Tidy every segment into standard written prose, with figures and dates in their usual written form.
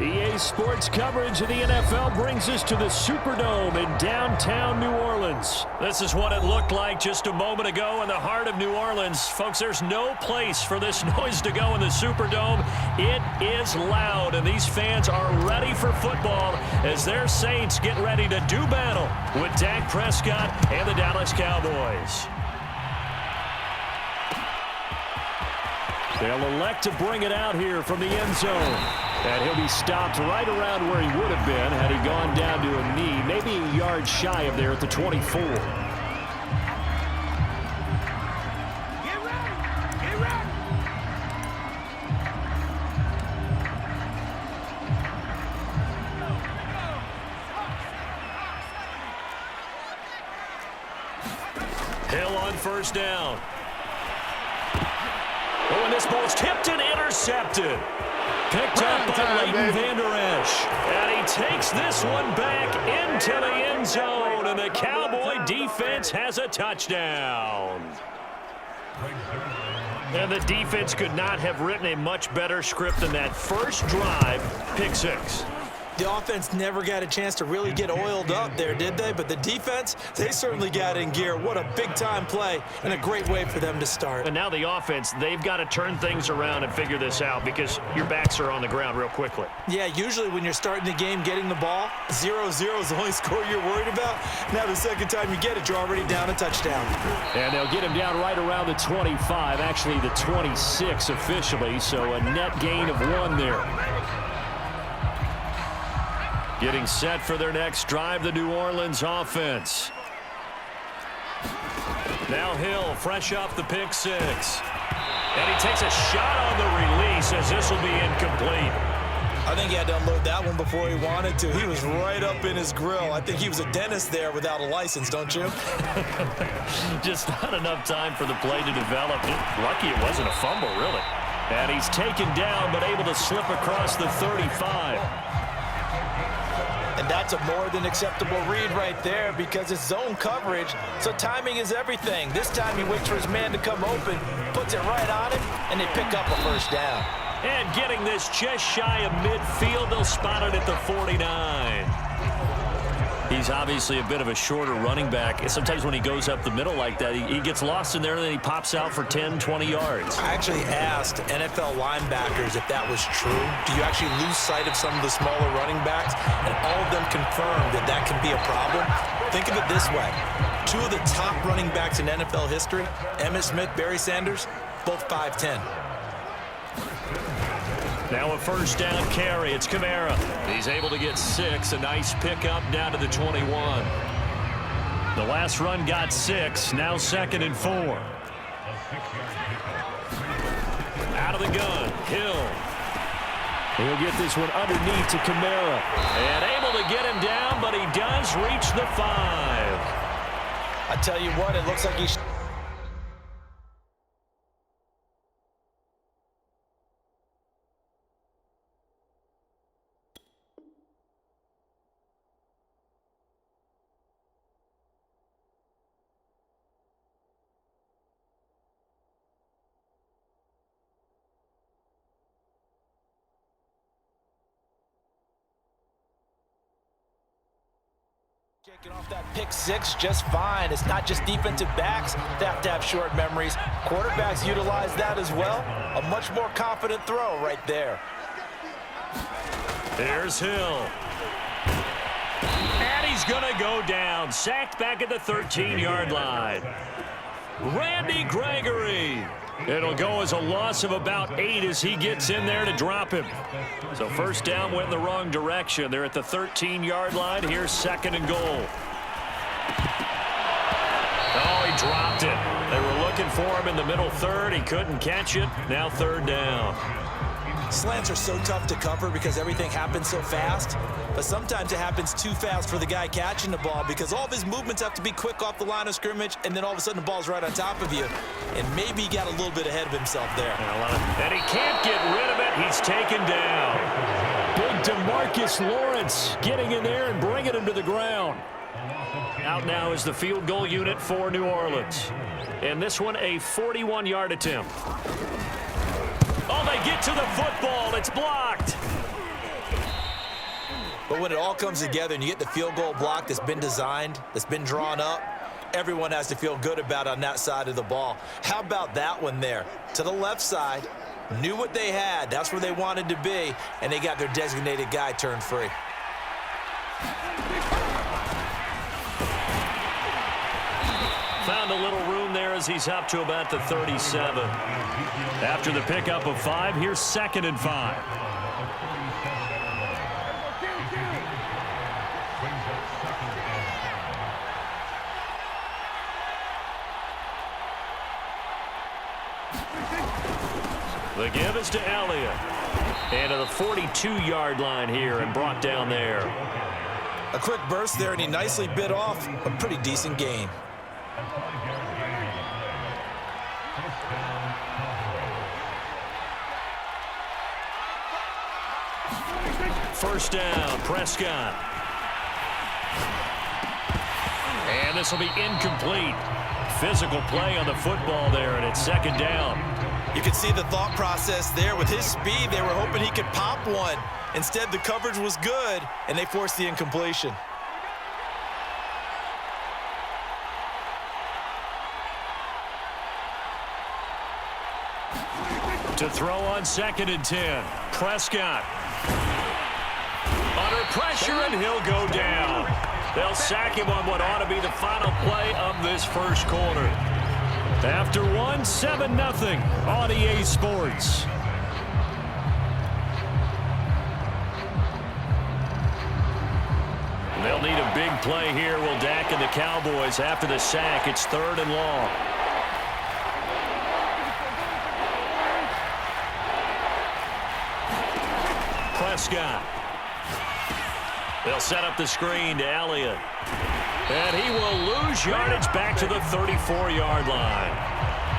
EA Sports coverage of the NFL brings us to the Superdome in downtown New Orleans. This is what it looked like just a moment ago in the heart of New Orleans. Folks, there's no place for this noise to go in the Superdome. It is loud, and these fans are ready for football as their Saints get ready to do battle with Dak Prescott and the Dallas Cowboys. They'll elect to bring it out here from the end zone. And he'll be stopped right around where he would have been had he gone down to a knee, maybe a yard shy of there at the 24. Get ready! Get ready! Hill on first down. Oh, and this ball's tipped and intercepted. Picked up by Leighton Vander Esch. And he takes this one back into the end zone. And the Cowboy defense has a touchdown. And the defense could not have written a much better script than that first drive, pick six. The offense never got a chance to really get oiled up there, did they? But the defense, they certainly got in gear. What a big-time play and a great way for them to start. And now the offense, they've got to turn things around and figure this out because your backs are on the ground real quickly. Yeah, usually when you're starting the game getting the ball, 0-0 is the only score you're worried about. Now the second time you get it, you're already down a touchdown. And they'll get him down right around the 25, actually the 26 officially, so a net gain of 1 there. Getting set for their next drive, the New Orleans offense. Now Hill, fresh off the pick six. And he takes a shot on the release as this will be incomplete. I think he had to unload that one before he wanted to. He was right up in his grill. I think he was a dentist there without a license, don't you? Just not enough time for the play to develop. Lucky it wasn't a fumble, really. And he's taken down but able to slip across the 35. And that's a more than acceptable read right there because it's zone coverage, so timing is everything. This time he waits for his man to come open, puts it right on him, and they pick up a first down. And getting this just shy of midfield, they'll spot it at the 49. He's obviously a bit of a shorter running back. And sometimes when he goes up the middle like that, he gets lost in there, and then he pops out for 10, 20 yards. I actually asked NFL linebackers if that was true. Do you actually lose sight of some of the smaller running backs? And all of them confirmed that that can be a problem. Think of it this way. 2 of the top running backs in NFL history, Emmitt Smith, Barry Sanders, both 5'10". Now a first down carry. It's Kamara. He's able to get 6. A nice pickup down to the 21. The last run got 6. Now 2nd and 4. Out of the gun. Hill. He'll get this one underneath to Kamara. And able to get him down, but he does reach the 5. I tell you what, it looks like he's... Shaking off that pick six just fine. It's not just defensive backs that have to have short memories. Quarterbacks utilize that as well. A much more confident throw right there. Here's Hill. And he's going to go down. Sacked back at the 13-yard line. Randy Gregory. It'll go as a loss of about 8 as he gets in there to drop him. So first down went in the wrong direction. They're at the 13-yard line. Here's 2nd and goal. Oh, he dropped it. They were looking for him in the middle third. He couldn't catch it. Now 3rd down. Slants are so tough to cover because everything happens so fast. But sometimes it happens too fast for the guy catching the ball because all of his movements have to be quick off the line of scrimmage, and then all of a sudden the ball's right on top of you. And maybe he got a little bit ahead of himself there. And he can't get rid of it. He's taken down. Big DeMarcus Lawrence getting in there and bringing him to the ground. Out now is the field goal unit for New Orleans. And this one a 41-yard attempt. Oh, they get to the football. It's blocked. But when it all comes together and you get the field goal block that's been designed, that's been drawn up, everyone has to feel good about on that side of the ball. How about that one there? To the left side, knew what they had. That's where they wanted to be, and they got their designated guy turned free. Found a little room there as he's up to about the 37. After the pickup of 5, here's 2nd and 5. The give is to Elliott. And to the 42-yard line here and brought down there. A quick burst there, and he nicely bit off a pretty decent gain. First down, Prescott. And this will be incomplete. Physical play on the football there, and it's 2nd down. You can see the thought process there. With his speed, they were hoping he could pop one. Instead, the coverage was good, and they forced the incompletion. To throw on 2nd and 10. Prescott. Under pressure, and he'll go down. They'll sack him on what ought to be the final play of this first quarter. After 7-0 on EA Sports. They'll need a big play here, will Dak and the Cowboys. After the sack, it's 3rd and long. Prescott. They'll set up the screen to Elliott. And he will lose yardage back to the 34-yard line.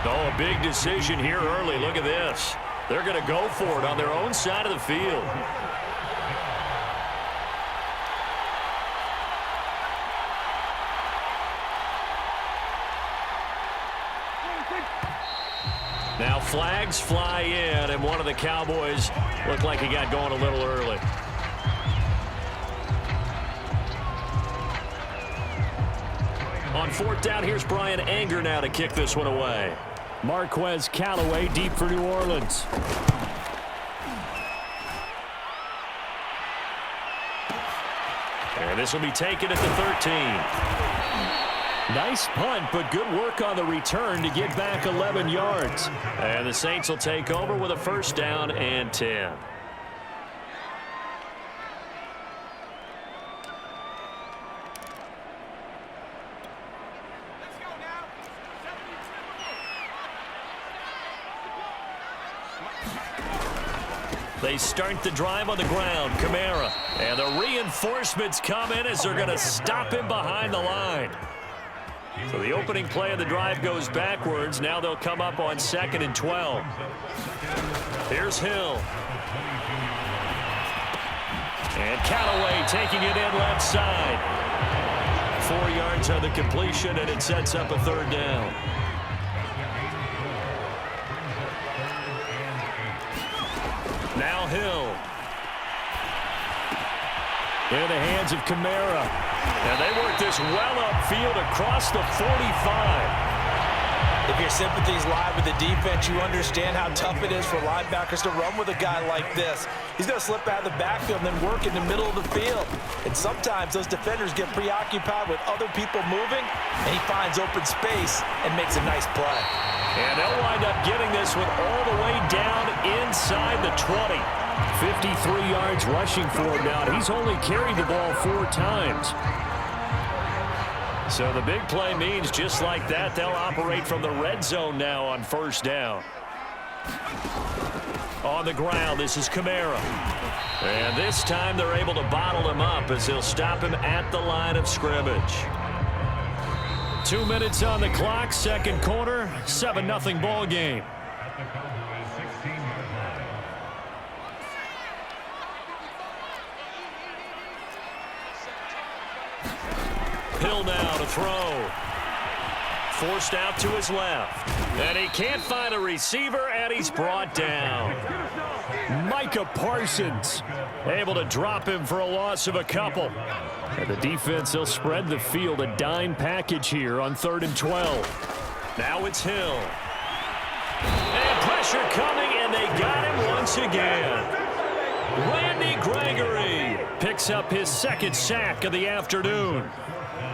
Oh, a big decision here early. Look at this. They're going to go for it on their own side of the field. Now flags fly in, and one of the Cowboys looked like he got going a little early. On 4th down, here's Brian Anger now to kick this one away. Marquez Callaway deep for New Orleans. And this will be taken at the 13. Nice punt, but good work on the return to get back 11 yards. And the Saints will take over with a 1st down and 10. They start the drive on the ground. Kamara. And the reinforcements come in as they're going to stop him behind the line. So the opening play of the drive goes backwards. Now they'll come up on 2nd and 12. Here's Hill. And Callaway taking it in left side. 4 yards on the completion, and it sets up a 3rd down. Now Hill. In the hands of Kamara. And they work this well upfield across the 45. If your sympathies lie with the defense, you understand how tough it is for linebackers to run with a guy like this. He's going to slip out of the backfield and then work in the middle of the field. And sometimes those defenders get preoccupied with other people moving, and he finds open space and makes a nice play. And they'll wind up getting this one all the way down inside the 20. 53 yards rushing for him now. He's only carried the ball 4 times. So the big play means just like that, they'll operate from the red zone now on 1st down. On the ground, this is Kamara. And this time they're able to bottle him up as they'll stop him at the line of scrimmage. 2 minutes on the clock, 2nd quarter, 7-0 ball game. Hill now to throw. Forced out to his left. And he can't find a receiver, and he's brought down. Micah Parsons able to drop him for a loss of a couple. And the defense, they'll spread the field, a dime package here on 3rd and 12. Now it's Hill. And pressure coming, and they got him once again. Randy Gregory picks up his 2nd sack of the afternoon.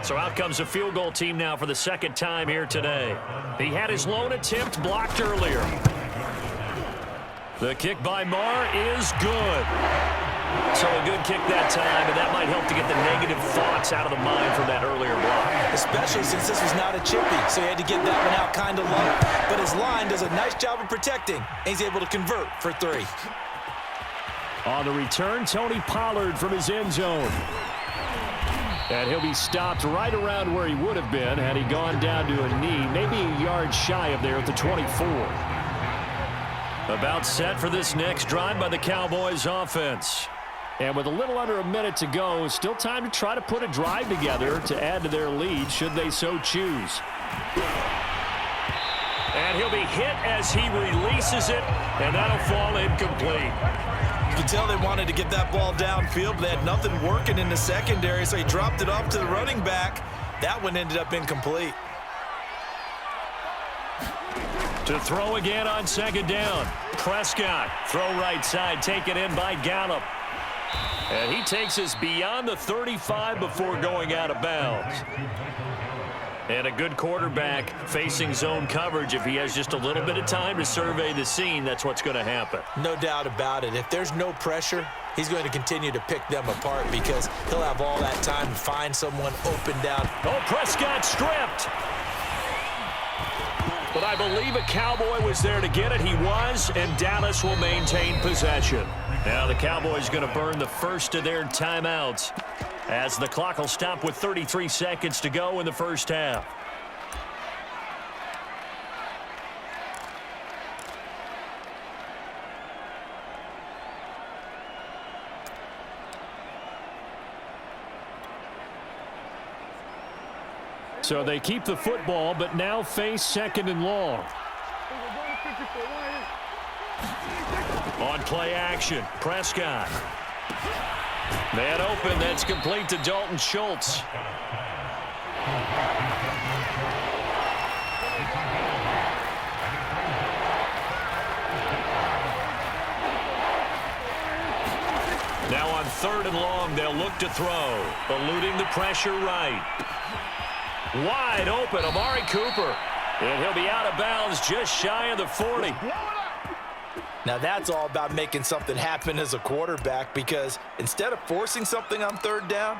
So out comes a field goal team now for the 2nd time here today. He had his lone attempt blocked earlier. The kick by Marr is good. So a good kick that time, and that might help to get the negative thoughts out of the mind from that earlier block. Especially since this was not a chippy, so he had to get that one out kind of low. But his line does a nice job of protecting, and he's able to convert for 3. On the return, Tony Pollard from his end zone. And he'll be stopped right around where he would have been had he gone down to a knee, maybe a yard shy of there at the 24. About set for this next drive by the Cowboys offense. And with a little under a minute to go, still time to try to put a drive together to add to their lead should they so choose. And he'll be hit as he releases it, and that'll fall incomplete. You can tell they wanted to get that ball downfield, but they had nothing working in the secondary, so he dropped it off to the running back. That one ended up incomplete. To throw again on 2nd down. Prescott, throw right side, taken in by Gallup. And he takes us beyond the 35 before going out of bounds. And a good quarterback facing zone coverage. If he has just a little bit of time to survey the scene, that's what's going to happen. No doubt about it. If there's no pressure, he's going to continue to pick them apart because he'll have all that time to find someone open down. Oh, Prescott stripped. But I believe a Cowboy was there to get it. He was, and Dallas will maintain possession. Now the Cowboys going to burn the first of their timeouts as the clock will stop with 33 seconds to go in the first half. So they keep the football, but now face 2nd and long. On play action, Prescott. Man open, that's complete to Dalton Schultz. Now on 3rd and long, they'll look to throw, eluding the pressure right. Wide open, Amari Cooper. And he'll be out of bounds just shy of the 40. Now that's all about making something happen as a quarterback, because instead of forcing something on 3rd down,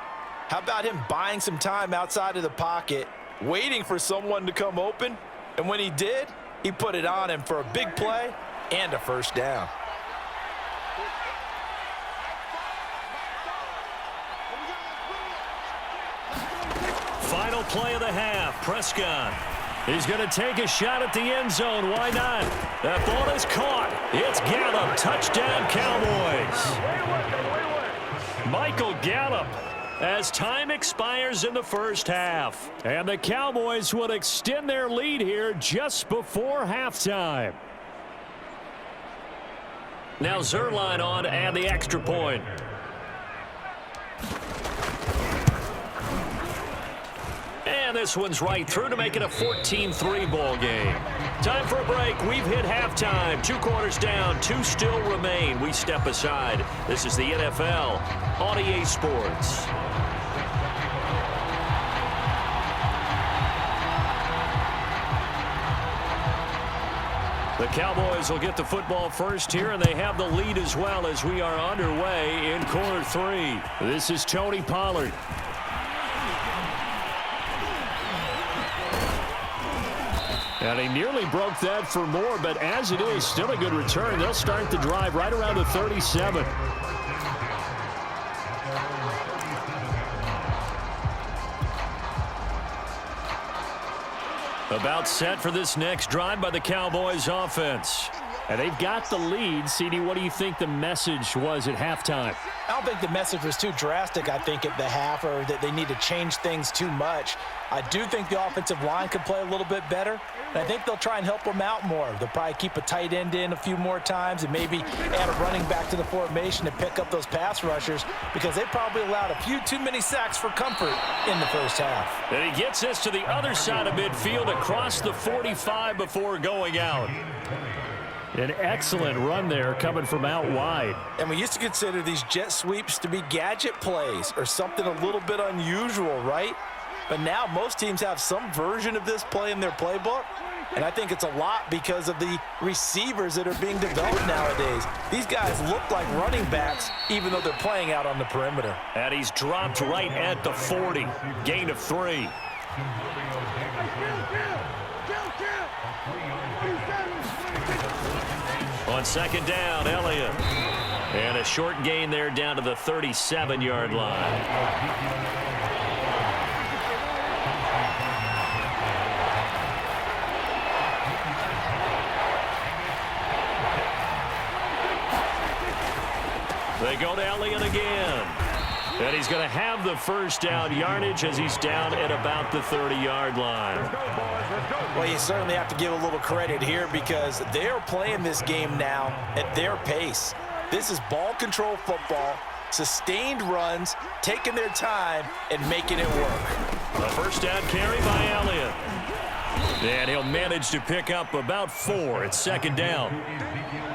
how about him buying some time outside of the pocket, waiting for someone to come open, and when he did, he put it on him for a big play and a 1st down. Final play of the half, Prescott. He's going to take a shot at the end zone. Why not? That ball is caught. It's Gallup. Touchdown, Cowboys. Michael Gallup as time expires in the first half. And the Cowboys will extend their lead here just before halftime. Now Zerline on to add the extra point. And this one's right through to make it a 14-3 ball game. Time for a break. We've hit halftime. 2 quarters down. 2 still remain. We step aside. This is the NFL on EA Sports. The Cowboys will get the football first here, and they have the lead as well as we are underway in quarter 3. This is Tony Pollard. And he nearly broke that for more, but as it is, still a good return. They'll start the drive right around the 37. About set for this next drive by the Cowboys offense. And they've got the lead. CD, what do you think the message was at halftime? I don't think the message was too drastic, I think, at the half, or that they need to change things too much. I do think the offensive line could play a little bit better, and I think they'll try and help them out more. They'll probably keep a tight end in a few more times and maybe add a running back to the formation to pick up those pass rushers, because they probably allowed a few too many sacks for comfort in the first half. And he gets us to the other side of midfield across the 45 before going out. An excellent run there coming from out wide. And we used to consider these jet sweeps to be gadget plays or something a little bit unusual, right? But now most teams have some version of this play in their playbook. And I think it's a lot because of the receivers that are being developed nowadays. These guys look like running backs even though they're playing out on the perimeter. And he's dropped right at the 40. Gain of 3. On second down, Elliott. And a short gain there down to the 37-yard line. They go to Elliott again. And he's going to have the first down yardage as he's down at about the 30-yard line. Well, you certainly have to give a little credit here because they're playing this game now at their pace. This is ball control football, sustained runs, taking their time, and making it work. A first down carry by Elliott. And he'll manage to pick up about 4 at second down.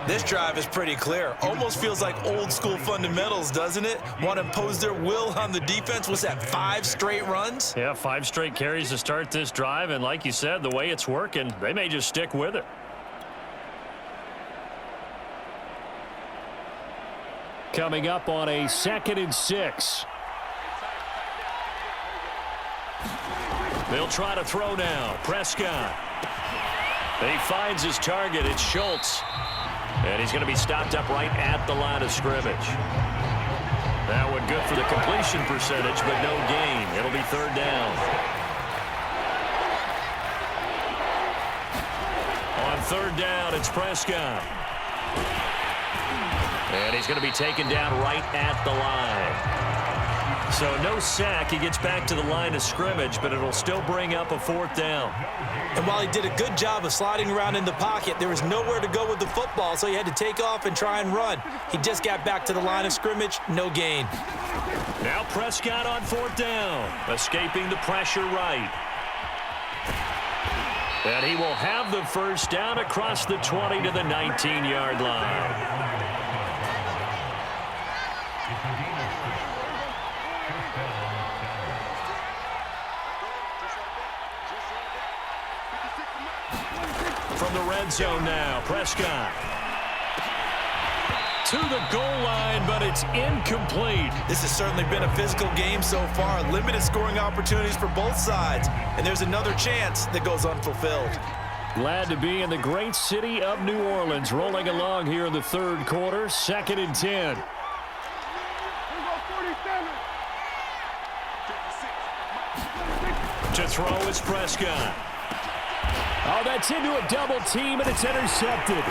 This drive is pretty clear. Almost feels like old school fundamentals, doesn't it? Want to impose their will on the defense. Was that 5 straight runs? Yeah, 5 straight carries to start this drive. And like you said, the way it's working, they may just stick with it. Coming up on a 2nd and 6. They'll try to throw now. Prescott. He finds his target. It's Schultz. And he's going to be stopped up right at the line of scrimmage. That one good for the completion percentage, but no gain. It'll be 3rd down. On 3rd down, it's Prescott. And he's going to be taken down right at the line. So no sack. He gets back to the line of scrimmage, but it'll still bring up a 4th down. And while he did a good job of sliding around in the pocket, there was nowhere to go with the football, so he had to take off and try and run. He just got back to the line of scrimmage, no gain. Now Prescott on 4th down, escaping the pressure right. And he will have the first down across the 20 to the 19-yard line. From the red zone now, Prescott. To the goal line, but it's incomplete. This has certainly been a physical game so far. Limited scoring opportunities for both sides. And there's another chance that goes unfulfilled. Glad to be in the great city of New Orleans. Rolling along here in the 3rd quarter, 2nd and 10. To throw is Prescott. Oh, that's into a double team, and it's intercepted.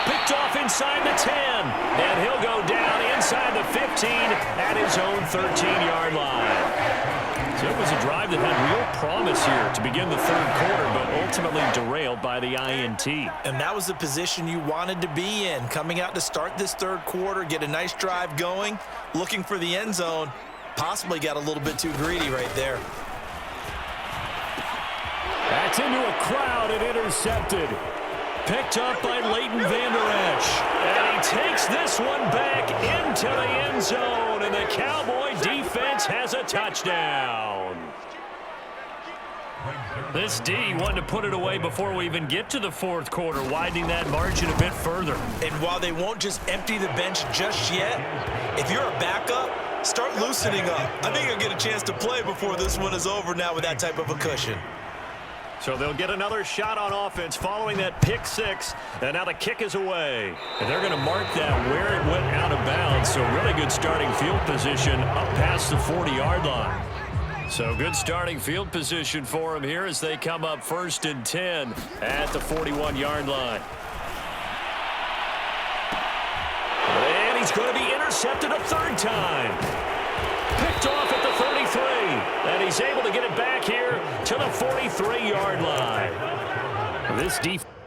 Picked off inside the 10, and he'll go down inside the 15 at his own 13-yard line. So it was a drive that had real promise here to begin the 3rd quarter, but ultimately derailed by the INT. And that was the position you wanted to be in, coming out to start this 3rd quarter, get a nice drive going, looking for the end zone. Possibly got a little bit too greedy right there. That's into a crowd and intercepted. Picked up by Leighton Vander Esch. And he takes this one back into the end zone. And the Cowboy defense has a touchdown. This D wanted to put it away before we even get to the 4th quarter, widening that margin a bit further. And while they won't just empty the bench just yet, if you're a backup, start loosening up. I think you'll get a chance to play before this one is over now with that type of a cushion. So they'll get another shot on offense following that pick 6. And now the kick is away. And they're going to mark that where it went out of bounds. So really good starting field position up past the 40-yard line. So good starting field position for them here as they come up 1st and 10 at the 41-yard line. is going to be intercepted a third time. Picked off at the 33. And he's able to get it back here to the 43-yard line. This defense.